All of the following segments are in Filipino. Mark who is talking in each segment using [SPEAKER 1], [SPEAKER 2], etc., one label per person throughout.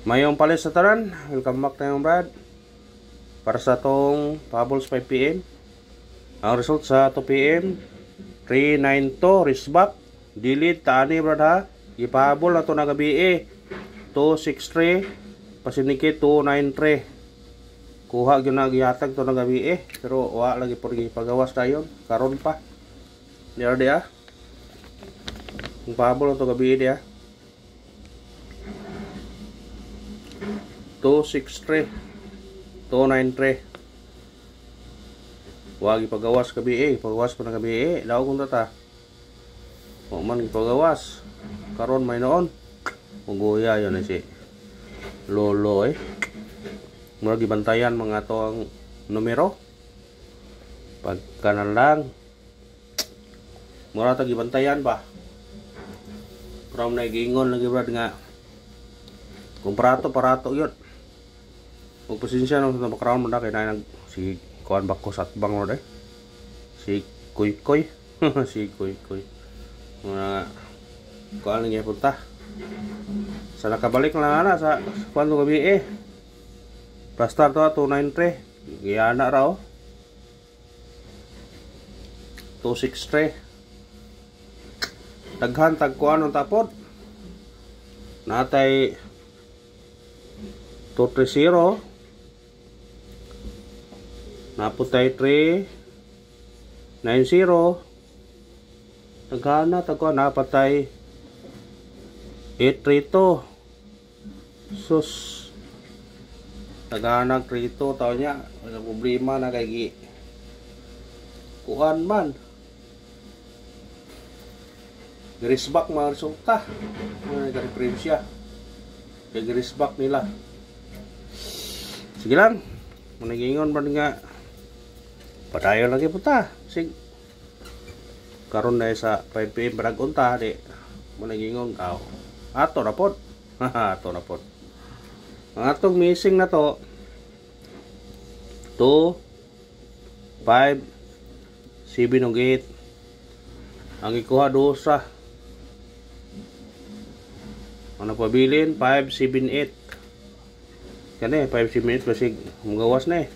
[SPEAKER 1] Mayong palis sa tanan, welcome back tayong Brad. Para sa tong Pabols 5pm. Ang result sa 2pm 392 wristback. Delete tani Brad ha. Ipabol na to na gabi 263 pasinikit 293. Kuha gyud na gihatag to na gabi pero wa lagi por pagawas dayon karon pa. Dira dia. Ang pabol to gabi dia. 263 293. Wagi pagawas gabi pagawas pa na gabi daw kung tata. O man pagawas karon may noon. Ugoya yon si lolo mura gibantayan mga to ang numero pagka na lang mura ta gibantayan ba from na gingon lagi brad nga kung parato yun ug pasensya no sa background mo na kay nag si kuan bako sa atbang mo si Koy si Koy mga kuan nga punta sa nakabalik na ana sa kuan to gabi Plastar to 293 giyana raw 263 daghan tag kuan ang tapod natay 230 naputay 390 daghan na tag kuan napatay 832 sus naghanag rito tao niya wala problema na kay kuhan man grisback mga resulta nag-referensya kay grisback nila sige lang managingon man nga padayon lagi punta sig karon na sa 5pm barag unta di managingon ka ato na pod ato na pod ang atong missing na to 2 5 7 ug 8 ang ikuha dosa ang napabilin 5 7 8 kani 5 7 8 basig magawas na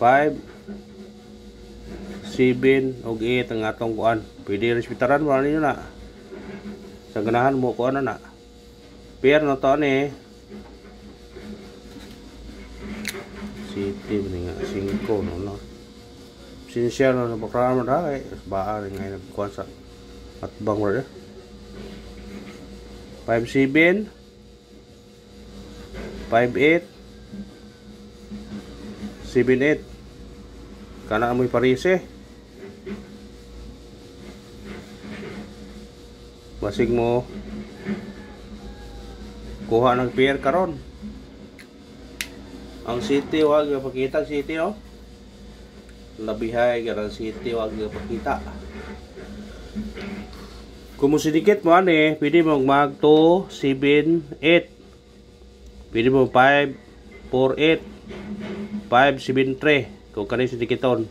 [SPEAKER 1] 5 7 ug 8 ang atong kuan pwede respetaran mo ninyo na sa ganahan mo kuan na pair no to ni city ni nga 5 no sincere no bakra mo da baa ngay nagkuan sa atbang mo 57 58 78 kana amoy parise basig mo kuha ng pair karon ang city wag pakita city no labihay garang city wag pakita kung sidikit mo ani pwede mo mag 2 7 8 pwede mo 5 4 8 5 7 3 kung kanay sidikiton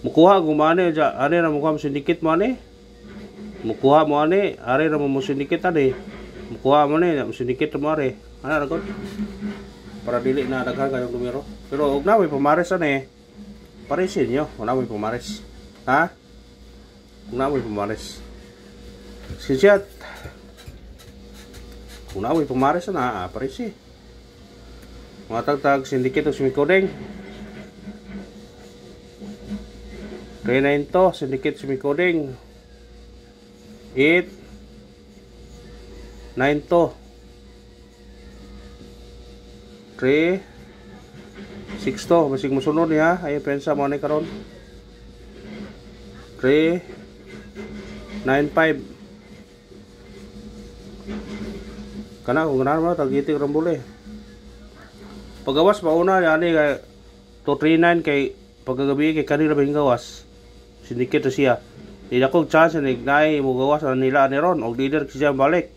[SPEAKER 1] mukuha gumane ani ra mo kam sindikit mo ani mukuha mo ani ari ra mo sindikit ani mukuha mo ni sindikit mo ari ana ra gud para dili na daghan kayong numero pero og naway pamares ani parisin nyo og naway pamares ha og naway pamares siya og naway pamares na parisi mga tagtag sindikit o sumicoding 392 sindikit sumicoding 8 9 to 3 6 to basig musunod niya ay pensa mo ni karon 3 9 5 kana kung ganahan mo tagitik rambule pagawas pauna yani kay 239 kay paggabi kay kanila bing gawas sindikit to siya di ako chance ni ignay mo gawas nila ni ron og leader siya balik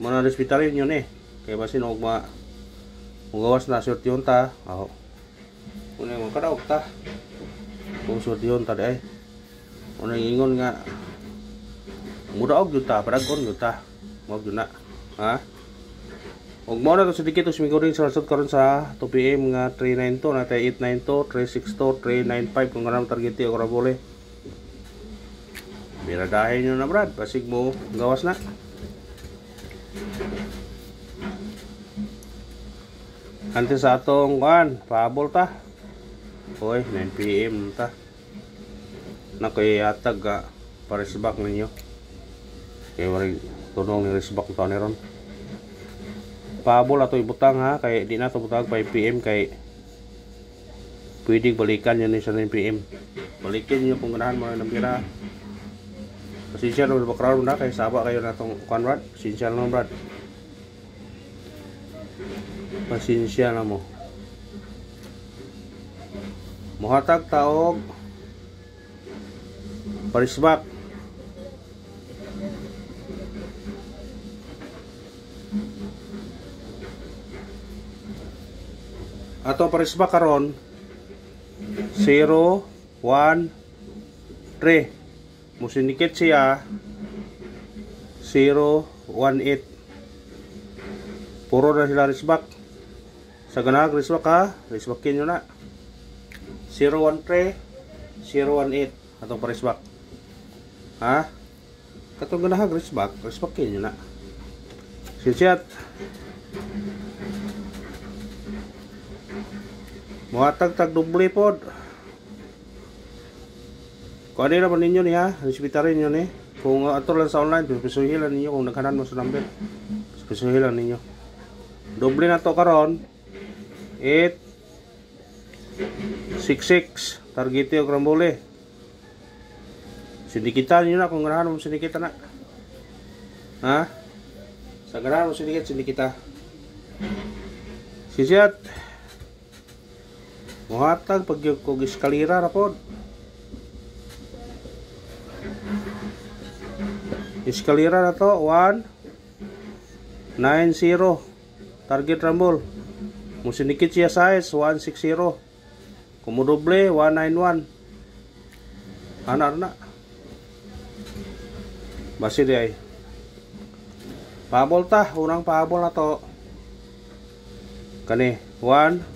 [SPEAKER 1] muna respetaryon yun kaya basin og gawas na short yun ta una mo kadaog ta kung short yun ta di ay una ingon nga mudaog yun ta padagon yun ta Mo gyud na. Ha? Ug mo na to sedikit us miguring sa result karon sa 2 PM nga 392 na tay 892, 362, 395 kung ganang target o karabole. Biradahin nyo na brad, pasig mo gawas na. Ante sa atong kuan, pahabol ta. Hoy, 9 PM ta. Nakoy atag ka paresbak ninyo. Kay wari tunong ni resbak to ni ron. Pahabol ato ibutang ha, kay di na to butang 5 PM kay pwede balikan yun sa 9 PM. Balikin niyo kung ganahan mo ng pira. Pasensya na background na kay saba kayo na tong kuan brad. Pasensya na brad. Pasensya na mo. Muhatag taog parisbak. Ato parisbak karon 0, 1, 3. Musinikit siya 0, 1, 8. Puro na sila risbak. Sa ganag risbak ha, risbakin nyo na 0, 1, 3, 0, 1, 8. Atong parisbak ha, katong ganahag risbak, risbakin nyo na. Sinsiyat muhatag tag doble pod. Kung ano naman ninyo ni ha, resipitarin nyo ni. Kung ato lang sa online, pisuhilan ninyo kung naghanan mo sa number. Pisuhilan ninyo. Doble na to karon 8, 6, 6. Targete o karambole. Sindikitan nyo na kung ganahan mo sindikitan na. Ha? Sa ganahan mo sindikita. Sisiyat. Muhatag pag yung eskalira na po. Eskalira na to 1, 9, 0. Target rumble. Musinikit siya size 160. Kumudoble 191. Ana na. Basi di ay. Pahabol ta, unang pahabol na to. Kani 1,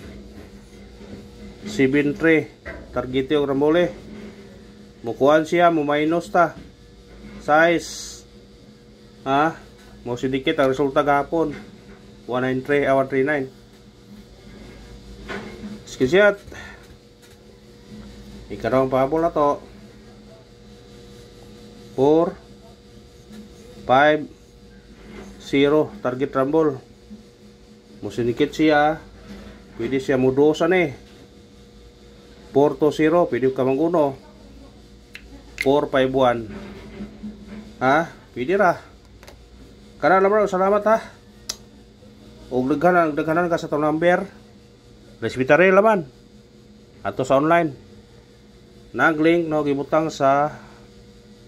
[SPEAKER 1] 7-3. Target yung rambole. Mukuhan siya, muminus ta. Size. Ha? Mo sidikit ang resulta gahapon. 193, 139. Skisiyat. Ikarong pahabol na to. 4, 5, 0. Target rumble. Mo sidikit siya. Pwede siya mudosan eh. 4 to 0, pwede ka manguno. 4, 5, 1. Ha? Pwede ra. Kana naman, salamat ha. Og daghanan ka sa itong number. Resipitary laman. Ato sa online. Nag-link no gibutang sa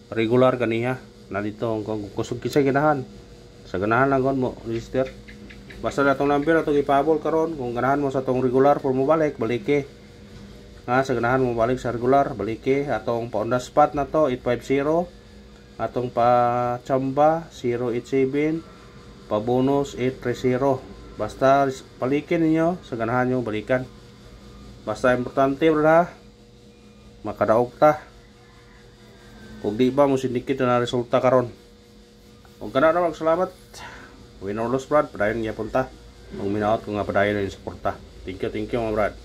[SPEAKER 1] regular kaniya. Na dito kung kusog kisay ganahan. Sa ganahan lang kon mo register. Basta na itong number atong ipabol karon kung ganahan mo sa itong regular for mo balik, balike. Ha, sa ganahan mo balik sa regular, balike. Atong pa on the spot na to 850. Atong pa chamba 087. Pa bonus 830. Basta balikin ninyo sa ganahan nyo balikan. Basta importante bro, makadaog ta. Kung di ba mo sindikit na resulta karon. Kung kana na magsalamat. Win or lose brad, padayon gyapon ta. Kung minaot ko nga padayon yung suporta. Thank you mga brad.